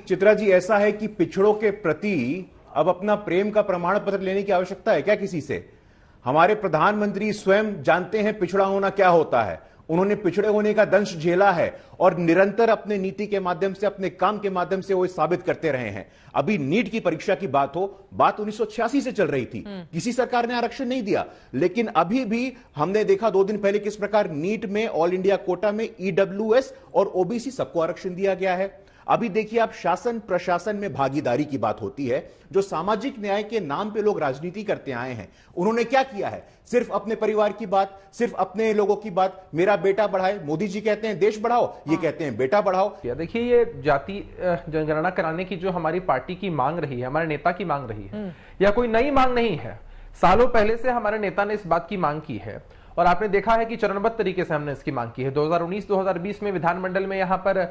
चित्रा जी, ऐसा है कि पिछड़ों के प्रति अब अपना प्रेम का प्रमाण पत्र लेने की आवश्यकता है क्या किसी से? हमारे प्रधानमंत्री स्वयं जानते हैं पिछड़ा होना क्या होता है। उन्होंने पिछड़े होने का दंश झेला है और निरंतर अपने नीति के माध्यम से, अपने काम के माध्यम से वो साबित करते रहे हैं। अभी नीट की परीक्षा की बात हो, बात 1986 से चल रही थी, किसी सरकार ने आरक्षण नहीं दिया, लेकिन अभी भी हमने देखा 2 दिन पहले किस प्रकार नीट में ऑल इंडिया कोटा में ईडब्ल्यूएस और ओबीसी सबको आरक्षण दिया गया है। अभी देखिए आप, शासन प्रशासन में भागीदारी की बात होती है, जो सामाजिक न्याय के नाम पे लोग राजनीति करते आए हैं, उन्होंने क्या किया है? सिर्फ अपने परिवार की बात, सिर्फ अपने लोगों की बात। मेरा बेटा बढ़ाए, मोदी जी कहते हैं देश बढ़ाओ, ये कहते हैं बेटा बढ़ाओ। देखिए, ये जाति जनगणना कराने की जो हमारी पार्टी की मांग रही है, हमारे नेता की मांग रही है, या कोई नई मांग नहीं है। सालों पहले से हमारे नेता ने इस बात की मांग की है और आपने देखा है कि चरणबद्ध तरीके से हमने इसकी मांग की है। 2019-2020 में विधानमंडल में यहाँ पर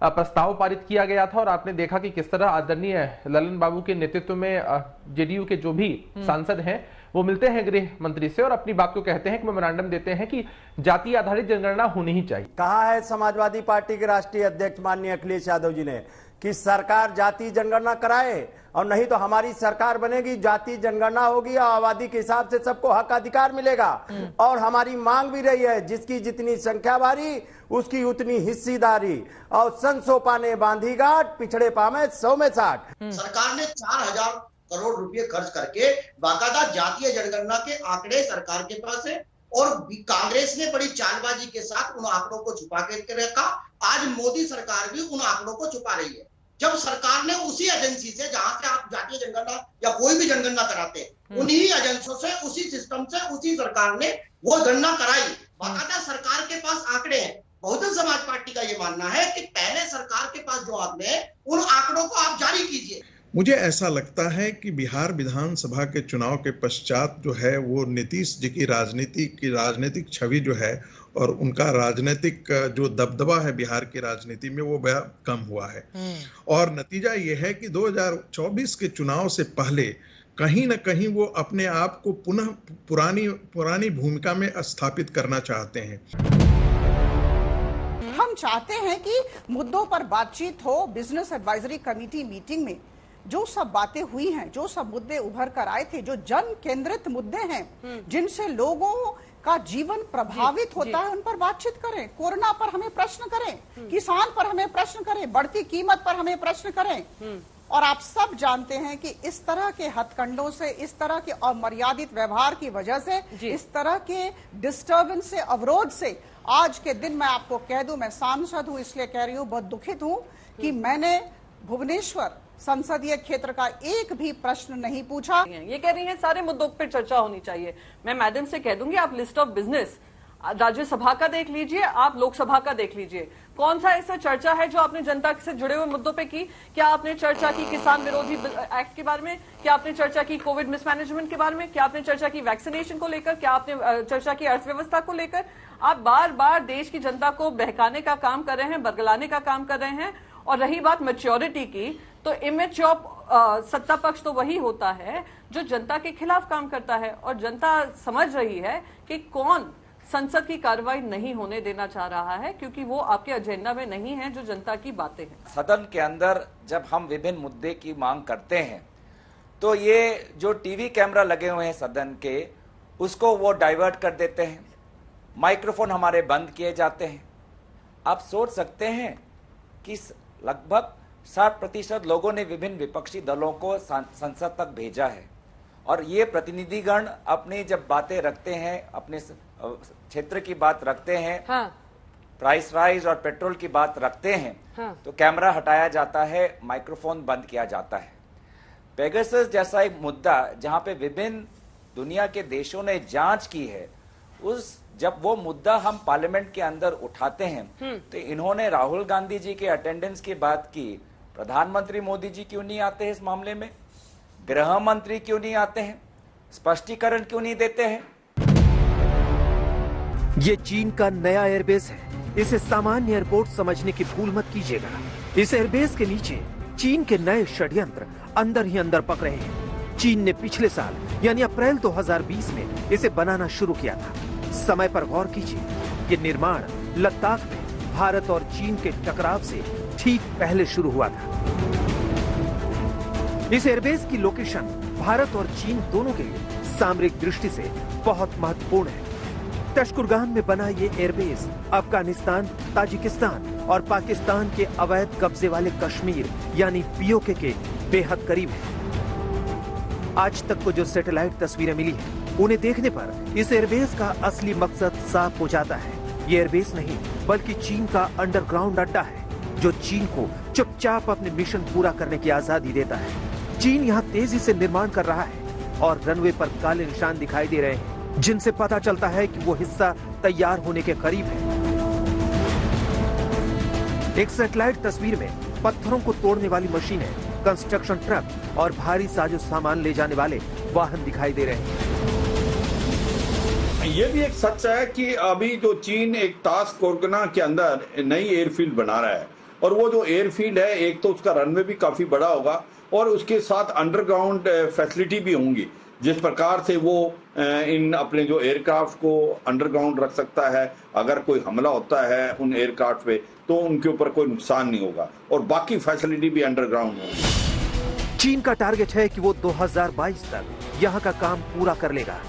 प्रस्ताव पारित किया गया था और आपने देखा कि किस तरह आदरणीय ललन बाबू के नेतृत्व में जेडीयू के जो भी सांसद हैं वो मिलते हैं गृह मंत्री से और अपनी बात को कहते हैं कि मेमोरेंडम देते हैं कि जाति आधारित जनगणना होनी ही चाहिए। कहा है समाजवादी पार्टी के राष्ट्रीय अध्यक्ष माननीय अखिलेश यादव जी ने कि सरकार जाति जनगणना कराए, और नहीं तो हमारी सरकार बनेगी, जाति जनगणना होगी और आबादी के हिसाब से सबको हक अधिकार मिलेगा। और हमारी मांग भी रही है, जिसकी जितनी संख्या भारी उसकी उतनी हिस्सेदारी, और संसो पाने बांधी गांठ, पिछड़े पामे 100 में 60। सरकार ने 4000 करोड़ रुपए खर्च करके बाकायदा जातीय जनगणना के आंकड़े सरकार के पास है, और कांग्रेस ने बड़ी चालबाजी के साथ उन आंकड़ों को छुपा के रखा। आज मोदी सरकार भी उन आंकड़ों को छुपा रही है, जब सरकार ने उसी एजेंसी से जहां से आप जातीय जनगणना या कोई भी जनगणना कराते हैं, उन्हीं एजेंसियों से, उसी सिस्टम से, उसी सरकार ने वो गणना कराई। बाकायदा सरकार के पास आंकड़े हैं। बहुजन समाज पार्टी का ये मानना है कि पहले सरकार के पास जो आंकड़े हैं उन आंकड़ों को आप जारी कीजिए। मुझे ऐसा लगता है कि बिहार विधानसभा के चुनाव के पश्चात जो है वो नीतीश जी की राजनीतिक छवि जो है और उनका राजनीतिक जो दबदबा है बिहार की राजनीति में वो बड़ा कम हुआ है। और नतीजा ये है कि 2024 के चुनाव से पहले कहीं न कहीं वो अपने आप को पुनः पुरानी भूमिका में स्थापित करना चाहते हैं। हम चाहते हैं कि मुद्दों पर बातचीत हो। बिजनेस एडवाइजरी कमेटी मीटिंग में जो सब बातें हुई हैं, जो सब मुद्दे उभर कर आए थे, जो जन केंद्रित मुद्दे हैं, जिनसे लोगों का जीवन प्रभावित होता है, उन पर बातचीत करें। कोरोना पर हमें प्रश्न करें, किसान पर हमें प्रश्न करें, बढ़ती कीमत पर हमें प्रश्न करें। और आप सब जानते हैं कि इस तरह के हथकंडों से, इस तरह के अमर्यादित व्यवहार की वजह से, इस तरह के डिस्टर्बेंस से, अवरोध से, आज के दिन मैं आपको कह दूं, मैं सांसद हूं इसलिए कह रही हूं, बहुत दुखित हूं कि मैंने भुवनेश्वर संसदीय क्षेत्र का एक भी प्रश्न नहीं पूछा। ये कह रही हैं सारे मुद्दों पर चर्चा होनी चाहिए। मैं मैडम से कह दूंगी, आप लिस्ट ऑफ बिजनेस राज्यसभा का देख लीजिए, आप लोकसभा का देख लीजिए। कौन सा ऐसा चर्चा है जो आपने जनता से जुड़े हुए मुद्दों पे की? क्या आपने चर्चा की किसान विरोधी एक्ट के बारे में? क्या आपने चर्चा की कोविड मिसमैनेजमेंट के बारे में? क्या आपने चर्चा की वैक्सीनेशन को लेकर? क्या आपने चर्चा की अर्थव्यवस्था को लेकर? आप बार बार देश की जनता को बहकाने का काम कर रहे हैं, बरगलाने का काम कर रहे हैं। और रही बात मैच्योरिटी की, तो इमेच्योर सत्ता पक्ष तो वही होता है जो जनता के खिलाफ काम करता है, और जनता समझ रही है कि कौन संसद की कार्रवाई नहीं होने देना चाह रहा है, क्योंकि वो आपके एजेंडा में नहीं है जो जनता की बातें हैं। सदन के अंदर जब हम विभिन्न मुद्दे की मांग करते हैं तो ये जो टीवी कैमरा लगे हुए हैं सदन के, उसको वो डाइवर्ट कर देते हैं, माइक्रोफोन हमारे बंद किए जाते हैं। आप सोच सकते हैं कि लगभग 60% लोगों ने विभिन्न विपक्षी दलों को संसद तक भेजा है, और ये प्रतिनिधिगण अपनी जब बातें रखते हैं, अपने क्षेत्र की बात रखते हैं, हाँ। प्राइस राइज और पेट्रोल की बात रखते हैं, हाँ। तो कैमरा हटाया जाता है, माइक्रोफोन बंद किया जाता है। पेगासस जैसा एक मुद्दा जहां पे विभिन्न दुनिया के देशों ने जांच की है, जब वो मुद्दा हम पार्लियामेंट के अंदर उठाते हैं तो इन्होंने राहुल गांधी जी के अटेंडेंस की बात की। प्रधानमंत्री मोदी जी क्यों नहीं आते हैं इस मामले में? गृह मंत्री क्यों नहीं आते हैं? स्पष्टीकरण क्यों नहीं देते हैं? ये चीन का नया एयरबेस है, इसे सामान्य एयरपोर्ट समझने की भूल मत कीजिएगा। इस एयरबेस के नीचे चीन के नए षड्यंत्र अंदर ही अंदर पक रहे हैं। चीन ने पिछले साल यानी अप्रैल 2020 में इसे बनाना शुरू किया था। समय पर गौर कीजिए, ये निर्माण लद्दाख में भारत और चीन के टकराव से ठीक पहले शुरू हुआ था। इस एयरबेस की लोकेशन भारत और चीन दोनों के लिए सामरिक दृष्टि से बहुत महत्वपूर्ण है। तशकुरगान में बना ये एयरबेस अफगानिस्तान, ताजिकिस्तान और पाकिस्तान के अवैध कब्जे वाले कश्मीर यानी पीओके के बेहद करीब है। आज तक को जो सैटेलाइट तस्वीरें मिली हैं, उन्हें देखने पर इस एयरबेस का असली मकसद साफ हो जाता है। ये एयरबेस नहीं बल्कि चीन का अंडरग्राउंड अड्डा है, जो चीन को चुपचाप अपने मिशन पूरा करने की आजादी देता है। चीन यहाँ तेजी से निर्माण कर रहा है और रनवे पर काले निशान दिखाई दे रहे हैं, जिनसे पता चलता है कि वो हिस्सा तैयार होने के करीब है। एक सैटेलाइट तस्वीर में पत्थरों को तोड़ने वाली मशीनें, कंस्ट्रक्शन ट्रक और भारी साजो सामान ले जाने वाले वाहन दिखाई दे रहे हैं। ये भी एक सच है कि अभी जो चीन एक ताश कोरगना के अंदर नई एयरफील्ड बना रहा है, और वो जो एयरफील्ड है, एक तो उसका रनवे भी काफी बड़ा होगा और उसके साथ अंडरग्राउंड फैसिलिटी भी होंगी, जिस प्रकार से वो इन अपने जो एयरक्राफ्ट को अंडरग्राउंड रख सकता है। अगर कोई हमला होता है उन एयरक्राफ्ट पे तो उनके ऊपर कोई नुकसान नहीं होगा, और बाकी फैसिलिटी भी अंडरग्राउंड होगी। चीन का टारगेट है कि वो 2022 तक यहाँ का काम पूरा कर लेगा।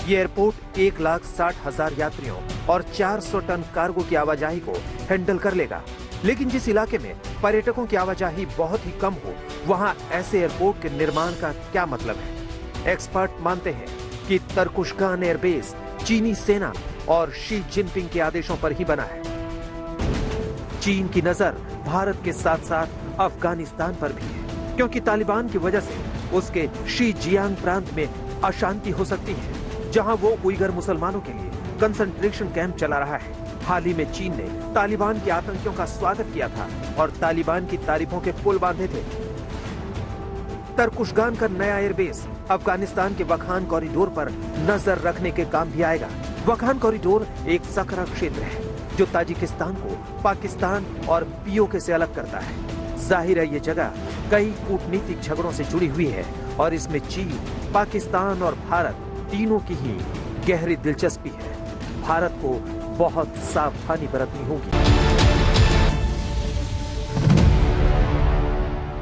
ये एयरपोर्ट 1,60,000 यात्रियों और 400 टन कार्गो की आवाजाही को हैंडल कर लेगा। लेकिन जिस इलाके में पर्यटकों की आवाजाही बहुत ही कम हो, वहाँ ऐसे एयरपोर्ट के निर्माण का क्या मतलब है? एक्सपर्ट मानते हैं कि तरकुशगान एयरबेस चीनी सेना और शी जिनपिंग के आदेशों पर ही बना है। चीन की नजर भारत के साथ साथ अफगानिस्तान पर भी है, क्योंकि तालिबान की वजह से उसके शीजियांग प्रांत में अशांति हो सकती है, जहां वो उइगर मुसलमानों के लिए कंसंट्रेशन कैंप चला रहा है। हाल ही में चीन ने तालिबान के आतंकियों का स्वागत किया था और तालिबान की तारीफों के पुल बांधे थे। तरकुशगान का नया एयरबेस अफगानिस्तान के वखान कॉरिडोर पर नजर रखने के काम भी आएगा। वखान कॉरिडोर एक सकरा क्षेत्र है जो ताजिकिस्तान को पाकिस्तान और पीओके से अलग करता है। जाहिर है ये जगह कई कूटनीतिक झगड़ों से जुड़ी हुई है और इसमें चीन, पाकिस्तान और भारत तीनों की ही गहरी दिलचस्पी है। भारत को बहुत सावधानी बरतनी होगी।